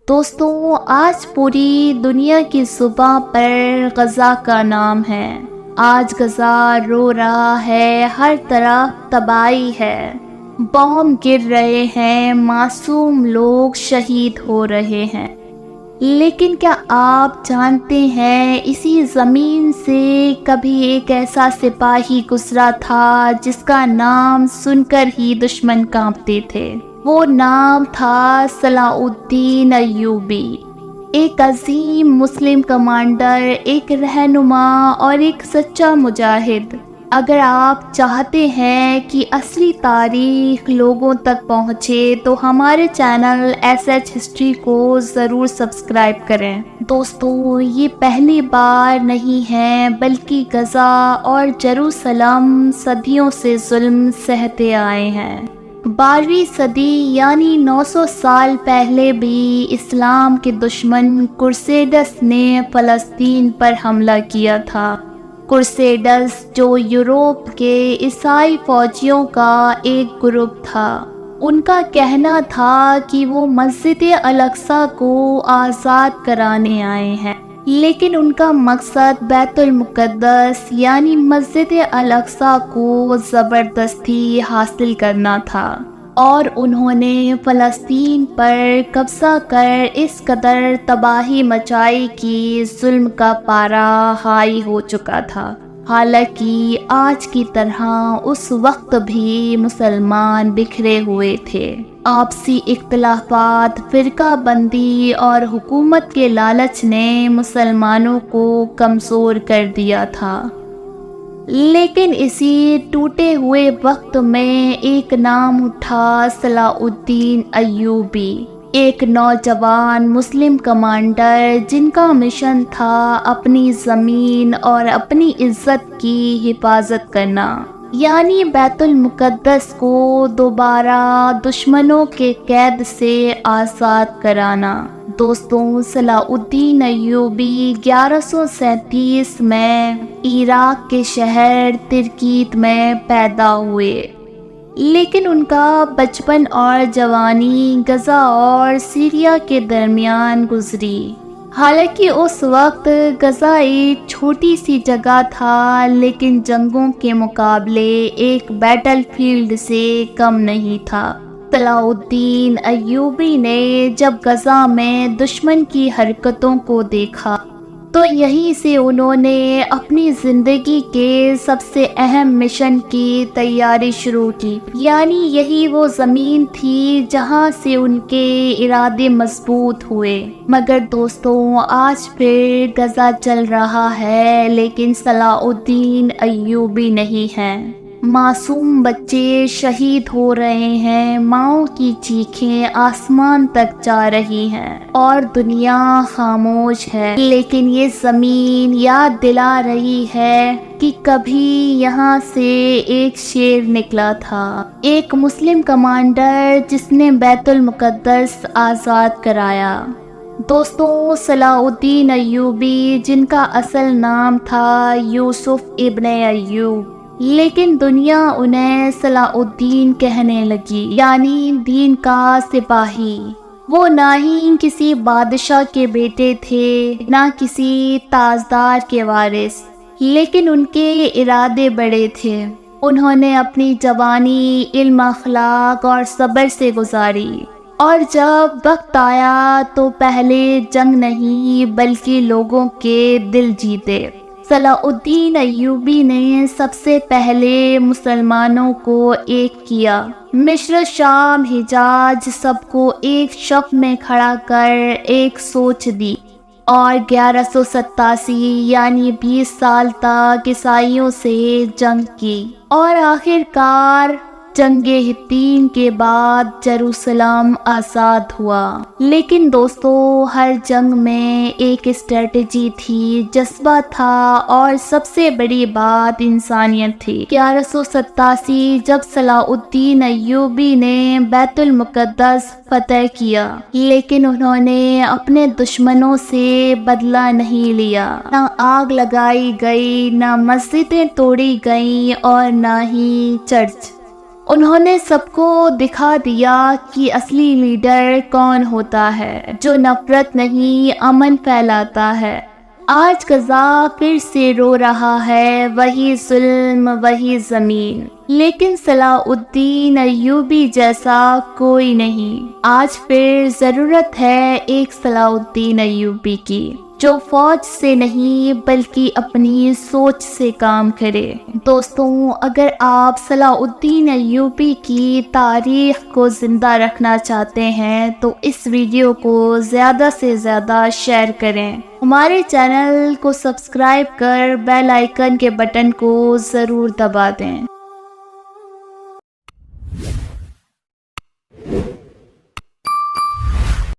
دوستوں، آج پوری دنیا کی زباں پر غزہ کا نام ہے۔ آج غزہ رو رہا ہے، ہر طرف تباہی ہے، بم گر رہے ہیں، معصوم لوگ شہید ہو رہے ہیں۔ لیکن کیا آپ جانتے ہیں اسی زمین سے کبھی ایک ایسا سپاہی گزرا تھا جس کا نام سن کر ہی دشمن کانپتے تھے؟ وہ نام تھا صلاح الدین ایوبی، ایک عظیم مسلم کمانڈر، ایک رہنما اور ایک سچا مجاہد۔ اگر آپ چاہتے ہیں کہ اصلی تاریخ لوگوں تک پہنچے تو ہمارے چینل SH ہسٹری کو ضرور سبسکرائب کریں۔ دوستو، یہ پہلی بار نہیں ہے بلکہ غزہ اور یروشلم صدیوں سے ظلم سہتے آئے ہیں۔ 12ویں صدی یعنی 900 سال پہلے بھی اسلام کے دشمن کرسیڈرز نے فلسطین پر حملہ کیا تھا۔ کرسیڈرز جو یورپ کے عیسائی فوجیوں کا ایک گروپ تھا، ان کا کہنا تھا کہ وہ مسجد الاقصی کو آزاد کرانے آئے ہیں، لیکن ان کا مقصد بیت المقدس یعنی مسجد الاقصی کو زبردستی حاصل کرنا تھا، اور انہوں نے فلسطین پر قبضہ کر اس قدر تباہی مچائی کہ ظلم کا پارا ہائی ہو چکا تھا۔ حالانکہ آج کی طرح اس وقت بھی مسلمان بکھرے ہوئے تھے۔ آپسی اختلافات، فرقہ بندی اور حکومت کے لالچ نے مسلمانوں کو کمزور کر دیا تھا۔ لیکن اسی ٹوٹے ہوئے وقت میں ایک نام اٹھا، صلاح الدین ایوبی، ایک نوجوان مسلم کمانڈر جن کا مشن تھا اپنی زمین اور اپنی عزت کی حفاظت کرنا، یعنی بیت المقدس کو دوبارہ دشمنوں کے قید سے آزاد کرانا۔ دوستوں، صلاح الدین ایوبی 1137 میں عراق کے شہر ترکیت میں پیدا ہوئے، لیکن ان کا بچپن اور جوانی غزہ اور سیریا کے درمیان گزری۔ حالانکہ اس وقت غزہ ایک چھوٹی سی جگہ تھا، لیکن جنگوں کے مقابلے ایک بیٹل فیلڈ سے کم نہیں تھا۔ صلاح الدین ایوبی نے جب غزہ میں دشمن کی حرکتوں کو دیکھا تو یہیں سے انہوں نے اپنی زندگی کے سب سے اہم مشن کی تیاری شروع کی، یعنی یہی وہ زمین تھی جہاں سے ان کے ارادے مضبوط ہوئے۔ مگر دوستوں، آج پھر غزہ چل رہا ہے، لیکن صلاح الدین ایوبی نہیں ہے۔ معصوم بچے شہید ہو رہے ہیں، ماؤں کی چیخیں آسمان تک جا رہی ہیں اور دنیا خاموش ہے، لیکن یہ زمین یاد دلا رہی ہے کہ کبھی یہاں سے ایک شیر نکلا تھا، ایک مسلم کمانڈر جس نے بیت المقدس آزاد کرایا۔ دوستوں، صلاح الدین ایوبی، جن کا اصل نام تھا یوسف ابن ایوب، لیکن دنیا انہیں صلاح الدین کہنے لگی، یعنی دین کا سپاہی۔ وہ نہ ہی کسی بادشاہ کے بیٹے تھے، نہ کسی تاجدار کے وارث، لیکن ان کے ارادے بڑے تھے۔ انہوں نے اپنی جوانی علم، اخلاق اور صبر سے گزاری، اور جب وقت آیا تو پہلے جنگ نہیں بلکہ لوگوں کے دل جیتے۔ صلاح الدین ایوبی نے سب سے پہلے مسلمانوں کو ایک کیا، مصر، شام، حجاز، سب کو ایک صف میں کھڑا کر ایک سوچ دی، اور 1187 یعنی 20 سال تک عیسائیوں سے جنگ کی، اور آخرکار جنگ حطین کے بعد یروشلم آزاد ہوا۔ لیکن دوستو، ہر جنگ میں ایک اسٹریٹجی تھی، جذبہ تھا، اور سب سے بڑی بات انسانیت تھی۔ 1187 جب صلاح الدین ایوبی نے بیت المقدس فتح کیا، لیکن انہوں نے اپنے دشمنوں سے بدلہ نہیں لیا۔ نہ آگ لگائی گئی، نہ مسجدیں توڑی گئیں، اور نہ ہی چرچ۔ انہوں نے سب کو دکھا دیا کہ اصلی لیڈر کون ہوتا ہے، جو نفرت نہیں امن پھیلاتا ہے۔ آج غزہ پھر سے رو رہا ہے، وہی ظلم، وہی زمین، لیکن صلاح الدین ایوبی جیسا کوئی نہیں۔ آج پھر ضرورت ہے ایک صلاح الدین ایوبی کی، جو فوج سے نہیں بلکہ اپنی سوچ سے کام کرے۔ دوستوں، اگر آپ صلاح الدین ایوبی کی تاریخ کو زندہ رکھنا چاہتے ہیں تو اس ویڈیو کو زیادہ سے زیادہ شیئر کریں۔ ہمارے چینل کو سبسکرائب کر بیل آئیکن کے بٹن کو ضرور دبا دیں۔